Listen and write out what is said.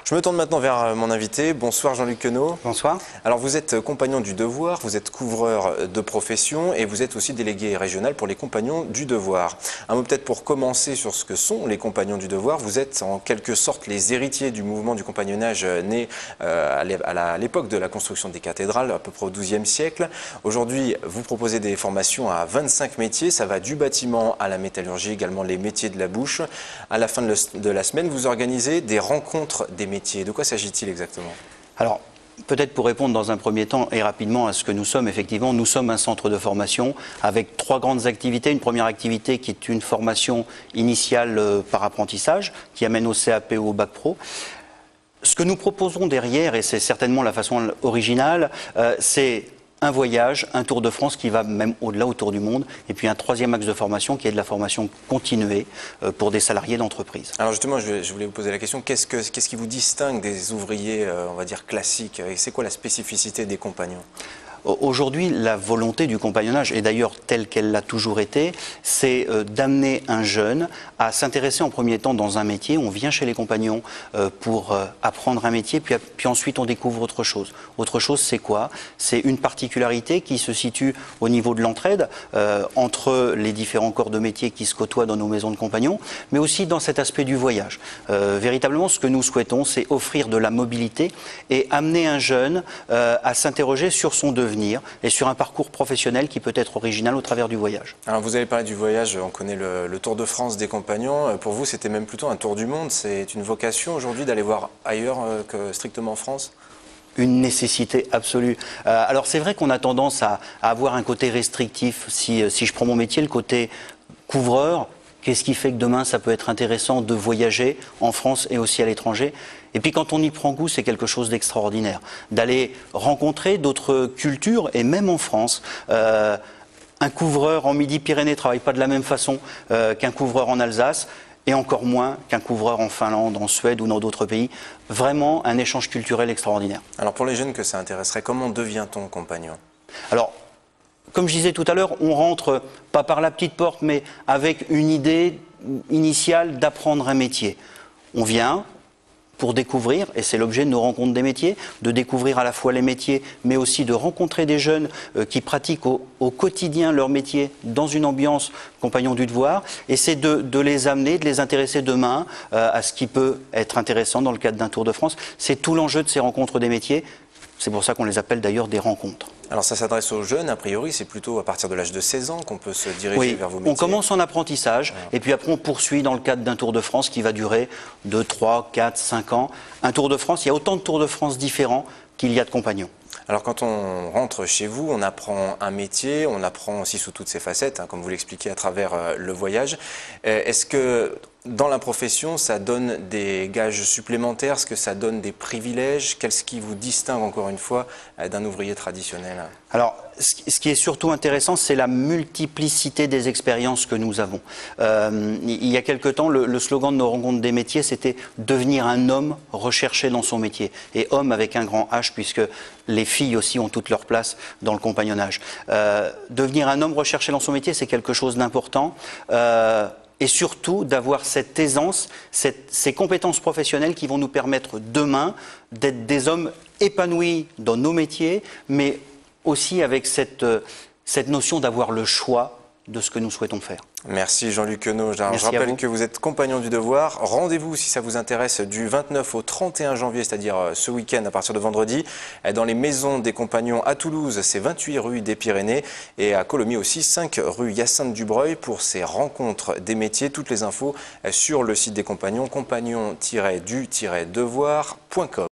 Je me tourne maintenant vers mon invité. Bonsoir Jean-Luc Queneau. Bonsoir. Alors vous êtes compagnon du devoir, vous êtes couvreur de profession et vous êtes aussi délégué régional pour les compagnons du devoir. Un mot peut-être pour commencer sur ce que sont les compagnons du devoir. Vous êtes en quelque sorte les héritiers du mouvement du compagnonnage né à l'époque de la construction des cathédrales, à peu près au XIIe siècle. Aujourd'hui, vous proposez des formations à 25 métiers. Ça va du bâtiment à la métallurgie, également les métiers de la bouche. À la fin de la semaine, vous organisez des rencontres des métiers. De quoi s'agit-il exactement? Alors, peut-être pour répondre dans un premier temps et rapidement à ce que nous sommes, effectivement, nous sommes un centre de formation avec 3 grandes activités. Une première activité qui est une formation initiale par apprentissage, qui amène au CAP ou au Bac Pro. Ce que nous proposons derrière, et c'est certainement la façon originale, c'est un voyage, un tour de France qui va même au-delà, autour du monde, et puis un 3e axe de formation qui est de la formation continuée pour des salariés d'entreprise. Alors justement, je voulais vous poser la question, qu'est-ce qui vous distingue des ouvriers, on va dire, classiques? C'est quoi la spécificité des compagnons? Aujourd'hui, la volonté du compagnonnage, et d'ailleurs telle qu'elle l'a toujours été, c'est d'amener un jeune à s'intéresser en premier temps dans un métier. On vient chez les compagnons pour apprendre un métier, puis ensuite on découvre autre chose. Autre chose, c'est quoi? C'est une particularité qui se situe au niveau de l'entraide entre les différents corps de métier qui se côtoient dans nos maisons de compagnons, mais aussi dans cet aspect du voyage. Véritablement, ce que nous souhaitons, c'est offrir de la mobilité et amener un jeune à s'interroger sur son devenir et sur un parcours professionnel qui peut être original au travers du voyage. Alors vous avez parlé du voyage, on connaît le Tour de France des compagnons. Pour vous, c'était même plutôt un tour du monde. C'est une vocation aujourd'hui d'aller voir ailleurs que strictement en France? Une nécessité absolue. Alors c'est vrai qu'on a tendance à avoir un côté restrictif. Si je prends mon métier, le côté couvreur, qu'est-ce qui fait que demain ça peut être intéressant de voyager en France et aussi à l'étranger? Et puis quand on y prend goût, c'est quelque chose d'extraordinaire. D'aller rencontrer d'autres cultures, et même en France, un couvreur en Midi-Pyrénées ne travaille pas de la même façon qu'un couvreur en Alsace, et encore moins qu'un couvreur en Finlande, en Suède ou dans d'autres pays. Vraiment un échange culturel extraordinaire. Alors pour les jeunes que ça intéresserait, comment devient-on compagnon? Alors, comme je disais tout à l'heure, on rentre pas par la petite porte, mais avec une idée initiale d'apprendre un métier. On vient pour découvrir, et c'est l'objet de nos rencontres des métiers, de découvrir à la fois les métiers, mais aussi de rencontrer des jeunes qui pratiquent au quotidien leur métier dans une ambiance compagnon du devoir, et c'est de les amener, de les intéresser demain à ce qui peut être intéressant dans le cadre d'un Tour de France. C'est tout l'enjeu de ces rencontres des métiers. C'est pour ça qu'on les appelle d'ailleurs des rencontres. Alors ça s'adresse aux jeunes, a priori, c'est plutôt à partir de l'âge de 16 ans qu'on peut se diriger vers vos métiers. On commence en apprentissage, et puis après on poursuit dans le cadre d'un Tour de France qui va durer 2, 3, 4, 5 ans. Un Tour de France, il y a autant de Tours de France différents qu'il y a de compagnons. Alors quand on rentre chez vous, on apprend un métier, on apprend aussi sous toutes ses facettes, comme vous l'expliquez à travers le voyage. Est-ce que dans la profession, ça donne des gages supplémentaires? Est-ce que ça donne des privilèges? Qu'est-ce qui vous distingue encore une fois d'un ouvrier traditionnel? Alors, ce qui est surtout intéressant, c'est la multiplicité des expériences que nous avons. Il y a quelque temps, le slogan de nos rencontres des métiers, c'était « devenir un homme recherché dans son métier ». Et homme avec un grand H, puisque les filles aussi ont toute leur place dans le compagnonnage. Devenir un homme recherché dans son métier, c'est quelque chose d'important. Et surtout d'avoir cette aisance, ces compétences professionnelles qui vont nous permettre demain d'être des hommes épanouis dans nos métiers, mais aussi avec cette notion d'avoir le choix de ce que nous souhaitons faire. Merci Jean-Luc Queneau. Je rappelle que vous êtes compagnon du devoir. Rendez-vous, si ça vous intéresse, du 29 au 31 janvier, c'est-à-dire ce week-end à partir de vendredi, dans les maisons des compagnons à Toulouse, c'est 28 rue des Pyrénées, et à Colomiers aussi, 5 rue Hyacinthe Dubreuil, pour ces rencontres des métiers. Toutes les infos sur le site des compagnons, compagnon-du-devoir.com.